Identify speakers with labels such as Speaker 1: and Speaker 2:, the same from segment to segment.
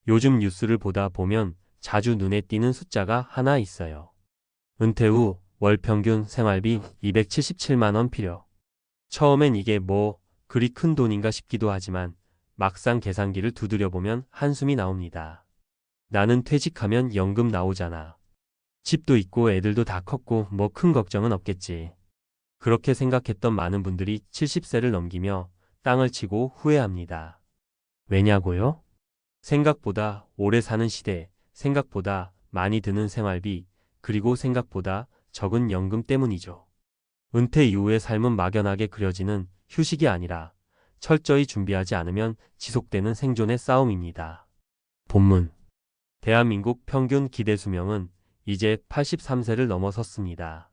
Speaker 1: 요즘 뉴스를 보다 보면 자주 눈에 띄는 숫자가 하나 있어요. 은퇴 후 월 평균 생활비 277만 원 필요. 처음엔 이게 뭐 그리 큰 돈인가 싶기도 하지만 막상 계산기를 두드려보면 한숨이 나옵니다. 나는 퇴직하면 연금 나오잖아. 집도 있고 애들도 다 컸고 뭐 큰 걱정은 없겠지. 그렇게 생각했던 많은 분들이 70세를 넘기며 땅을 치고 후회합니다. 왜냐고요? 생각보다 오래 사는 시대, 생각보다 많이 드는 생활비, 그리고 생각보다 적은 연금 때문이죠. 은퇴 이후의 삶은 막연하게 그려지는 휴식이 아니라 철저히 준비하지 않으면 지속되는 생존의 싸움입니다. 본문. 대한민국 평균 기대 수명은 이제 83세를 넘어섰습니다.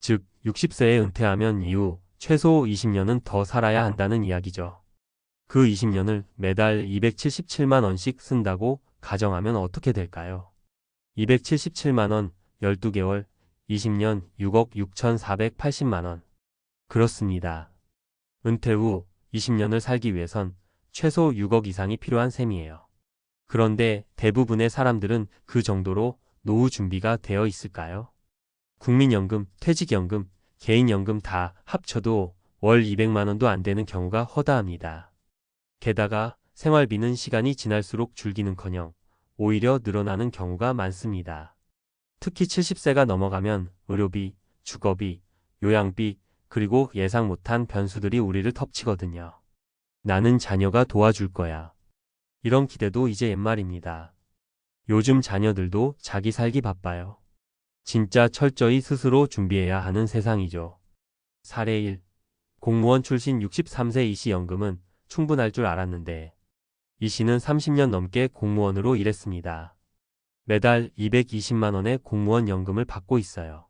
Speaker 1: 즉, 60세에 은퇴하면 이후 최소 20년은 더 살아야 한다는 이야기죠. 그 20년을 매달 277만 원씩 쓴다고 가정하면 어떻게 될까요? 277만 원, 12개월, 20년 6억 6,480만 원. 그렇습니다. 은퇴 후 20년을 살기 위해선 최소 6억 이상이 필요한 셈이에요. 그런데 대부분의 사람들은 그 정도로 노후 준비가 되어 있을까요? 국민연금, 퇴직연금, 개인연금 다 합쳐도 월 200만 원도 안 되는 경우가 허다합니다. 게다가 생활비는 시간이 지날수록 줄기는커녕 오히려 늘어나는 경우가 많습니다. 특히 70세가 넘어가면 의료비, 주거비, 요양비, 그리고 예상 못한 변수들이 우리를 덮치거든요. 나는 자녀가 도와줄 거야. 이런 기대도 이제 옛말입니다. 요즘 자녀들도 자기 살기 바빠요. 진짜 철저히 스스로 준비해야 하는 세상이죠. 사례 1. 공무원 출신 63세 이씨 연금은 충분할 줄 알았는데 이 씨는 30년 넘게 공무원으로 일했습니다. 매달 220만 원의 공무원 연금을 받고 있어요.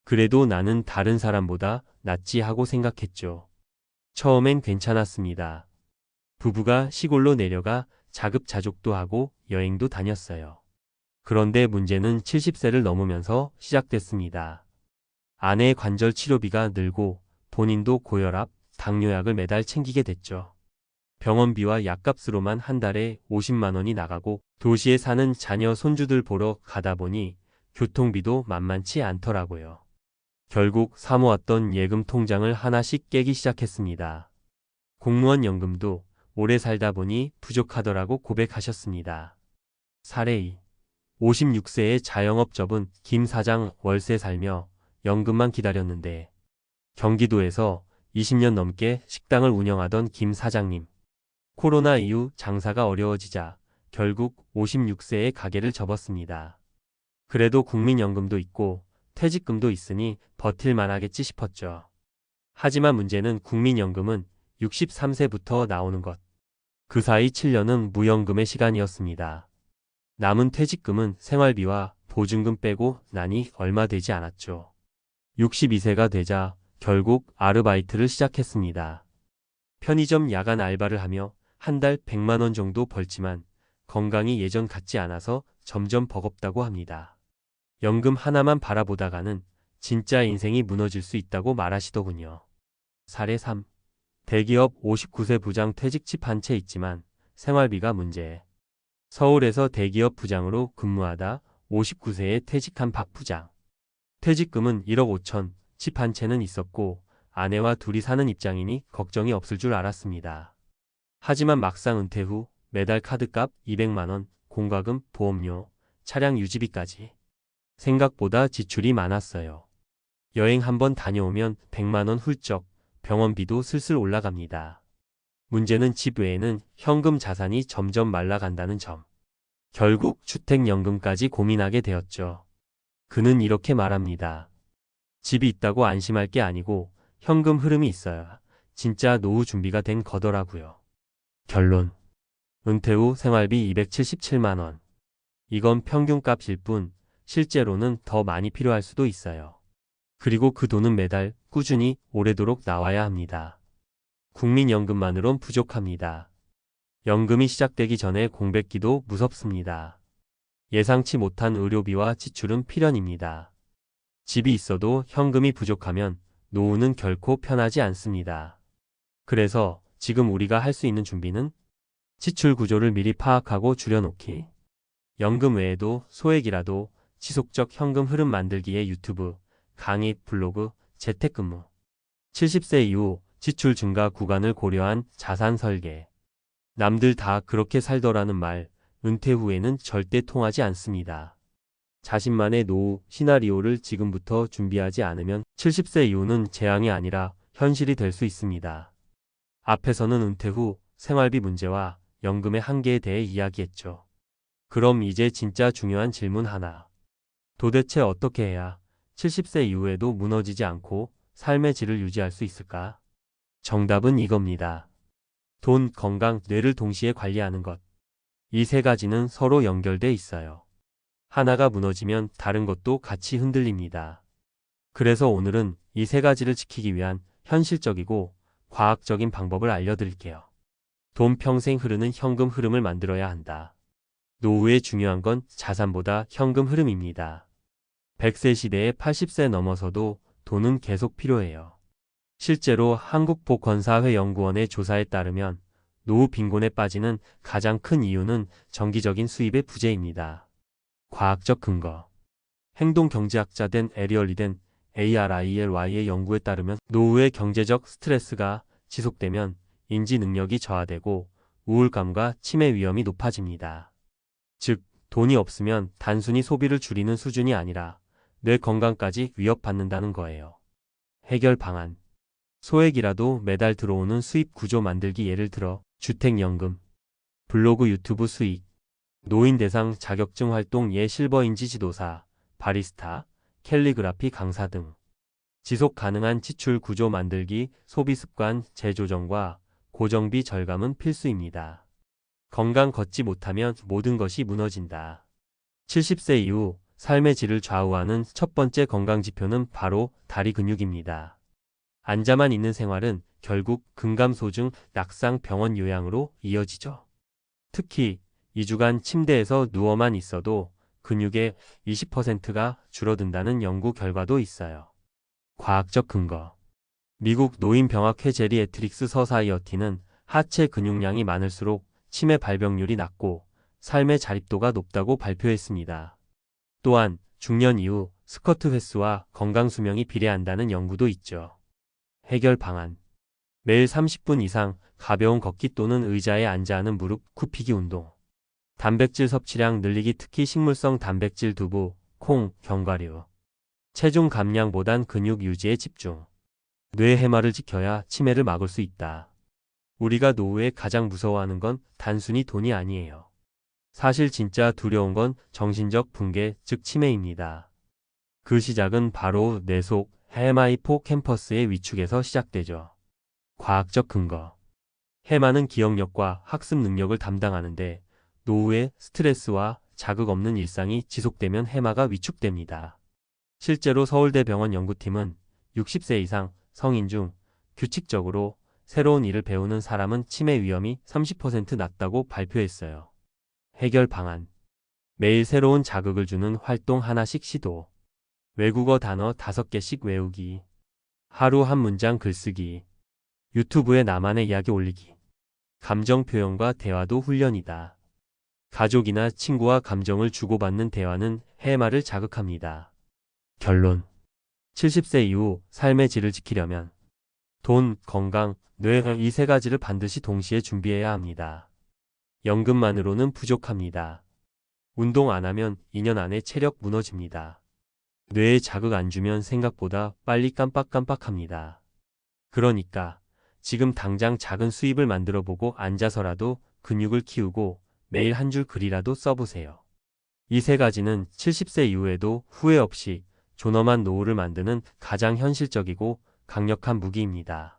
Speaker 1: 그래도 나는 다른 사람보다 낫지 하고 생각했죠. 처음엔 괜찮았습니다. 부부가 시골로 내려가 자급자족도 하고 여행도 다녔어요. 그런데 문제는 70세를 넘으면서 시작됐습니다. 아내의 관절 치료비가 늘고 본인도 고혈압, 당뇨약을 매달 챙기게 됐죠. 병원비와 약값으로만 한 달에 50만 원이 나가고 도시에 사는 자녀 손주들 보러 가다 보니 교통비도 만만치 않더라고요. 결국 사모았던 예금 통장을 하나씩 깨기 시작했습니다. 공무원 연금도 오래 살다 보니 부족하더라고 고백하셨습니다. 사례 2. 56세의 자영업접은 김 사장 월세 살며 연금만 기다렸는데 경기도에서 20년 넘게 식당을 운영하던 김 사장님. 코로나 이후 장사가 어려워지자 결국 56세에 가게를 접었습니다. 그래도 국민연금도 있고 퇴직금도 있으니 버틸만 하겠지 싶었죠. 하지만 문제는 국민연금은 63세부터 나오는 것. 그 사이 7년은 무연금의 시간이었습니다. 남은 퇴직금은 생활비와 보증금 빼고 나니 얼마 되지 않았죠. 62세가 되자 결국 아르바이트를 시작했습니다. 편의점 야간 알바를 하며 한 달 100만 원 정도 벌지만 건강이 예전 같지 않아서 점점 버겁다고 합니다. 연금 하나만 바라보다가는 진짜 인생이 무너질 수 있다고 말하시더군요. 사례 3. 대기업 59세 부장 퇴직집 한 채 있지만 생활비가 문제. 서울에서 대기업 부장으로 근무하다 59세에 퇴직한 박 부장. 퇴직금은 1억 5천, 집 한 채는 있었고 아내와 둘이 사는 입장이니 걱정이 없을 줄 알았습니다. 하지만 막상 은퇴 후 매달 카드값 200만 원, 공과금, 보험료, 차량 유지비까지 생각보다 지출이 많았어요. 여행 한번 다녀오면 100만 원 훌쩍, 병원비도 슬슬 올라갑니다. 문제는 집 외에는 현금 자산이 점점 말라간다는 점. 결국 주택연금까지 고민하게 되었죠. 그는 이렇게 말합니다. 집이 있다고 안심할 게 아니고 현금 흐름이 있어야 진짜 노후 준비가 된 거더라고요. 결론. 은퇴 후 생활비 277만 원. 이건 평균값일 뿐 실제로는 더 많이 필요할 수도 있어요. 그리고 그 돈은 매달 꾸준히 오래도록 나와야 합니다. 국민연금만으론 부족합니다. 연금이 시작되기 전에 공백기도 무섭습니다. 예상치 못한 의료비와 지출은 필연입니다. 집이 있어도 현금이 부족하면 노후는 결코 편하지 않습니다. 그래서 지금 우리가 할 수 있는 준비는 지출 구조를 미리 파악하고 줄여놓기. 연금 외에도 소액이라도 지속적 현금 흐름 만들기에 유튜브, 강의, 블로그, 재택근무. 70세 이후 지출 증가 구간을 고려한 자산 설계. 남들 다 그렇게 살더라는 말, 은퇴 후에는 절대 통하지 않습니다. 자신만의 노후 시나리오를 지금부터 준비하지 않으면 70세 이후는 재앙이 아니라 현실이 될 수 있습니다. 앞에서는 은퇴 후 생활비 문제와 연금의 한계에 대해 이야기했죠. 그럼 이제 진짜 중요한 질문 하나. 도대체 어떻게 해야 70세 이후에도 무너지지 않고 삶의 질을 유지할 수 있을까? 정답은 이겁니다. 돈, 건강, 뇌를 동시에 관리하는 것. 이 세 가지는 서로 연결돼 있어요. 하나가 무너지면 다른 것도 같이 흔들립니다. 그래서 오늘은 이 세 가지를 지키기 위한 현실적이고 과학적인 방법을 알려드릴게요. 돈 평생 흐르는 현금 흐름을 만들어야 한다. 노후에 중요한 건 자산보다 현금 흐름입니다. 100세 시대에 80세 넘어서도 돈은 계속 필요해요. 실제로 한국복권사회연구원의 조사에 따르면 노후 빈곤에 빠지는 가장 큰 이유는 정기적인 수입의 부재입니다. 과학적 근거. 행동경제학자 된 에리얼리덴 ARILY의 연구에 따르면 노후의 경제적 스트레스가 지속되면 인지 능력이 저하되고 우울감과 치매 위험이 높아집니다. 즉, 돈이 없으면 단순히 소비를 줄이는 수준이 아니라 뇌 건강까지 위협받는다는 거예요. 해결 방안. 소액이라도 매달 들어오는 수입 구조 만들기. 예를 들어 주택연금, 블로그 유튜브 수익, 노인 대상 자격증 활동. 예 실버인지 지도사, 바리스타, 캘리그라피 강사 등. 지속 가능한 지출 구조 만들기. 소비 습관 재조정과 고정비 절감은 필수입니다. 건강 걷지 못하면 모든 것이 무너진다. 70세 이후 삶의 질을 좌우하는 첫 번째 건강 지표는 바로 다리 근육입니다. 앉아만 있는 생활은 결국 근감소증, 낙상, 병원 요양으로 이어지죠. 특히 2주간 침대에서 누워만 있어도 근육의 20%가 줄어든다는 연구 결과도 있어요. 과학적 근거. 미국 노인병학회 제리애트릭스 서사이어티는 하체 근육량이 많을수록 치매 발병률이 낮고 삶의 자립도가 높다고 발표했습니다. 또한 중년 이후 스쿼트 횟수와 건강 수명이 비례한다는 연구도 있죠. 해결 방안. 매일 30분 이상 가벼운 걷기 또는 의자에 앉아 하는 무릎 굽히기 운동. 단백질 섭취량 늘리기. 특히 식물성 단백질 두부, 콩, 견과류. 체중 감량보단 근육 유지에 집중. 뇌 해마를 지켜야 치매를 막을 수 있다. 우리가 노후에 가장 무서워하는 건 단순히 돈이 아니에요. 사실 진짜 두려운 건 정신적 붕괴, 즉 치매입니다. 그 시작은 바로 뇌 속 해마이포캠퍼스의 위축에서 시작되죠. 과학적 근거. 해마는 기억력과 학습 능력을 담당하는데 노후에 스트레스와 자극 없는 일상이 지속되면 해마가 위축됩니다. 실제로 서울대병원 연구팀은 60세 이상 성인 중 규칙적으로 새로운 일을 배우는 사람은 치매 위험이 30% 낮다고 발표했어요. 해결 방안. 매일 새로운 자극을 주는 활동 하나씩 시도. 외국어 단어 5개씩 외우기. 하루 한 문장 글쓰기. 유튜브에 나만의 이야기 올리기. 감정 표현과 대화도 훈련이다. 가족이나 친구와 감정을 주고받는 대화는 해마를 자극합니다. 결론. 70세 이후 삶의 질을 지키려면 돈, 건강, 뇌 이 세 가지를 반드시 동시에 준비해야 합니다. 연금만으로는 부족합니다. 운동 안 하면 2년 안에 체력 무너집니다. 뇌에 자극 안 주면 생각보다 빨리 깜빡깜빡합니다. 그러니까 지금 당장 작은 수입을 만들어 보고 앉아서라도 근육을 키우고 매일 한 줄 글이라도 써보세요. 이 세 가지는 70세 이후에도 후회 없이 존엄한 노후를 만드는 가장 현실적이고 강력한 무기입니다.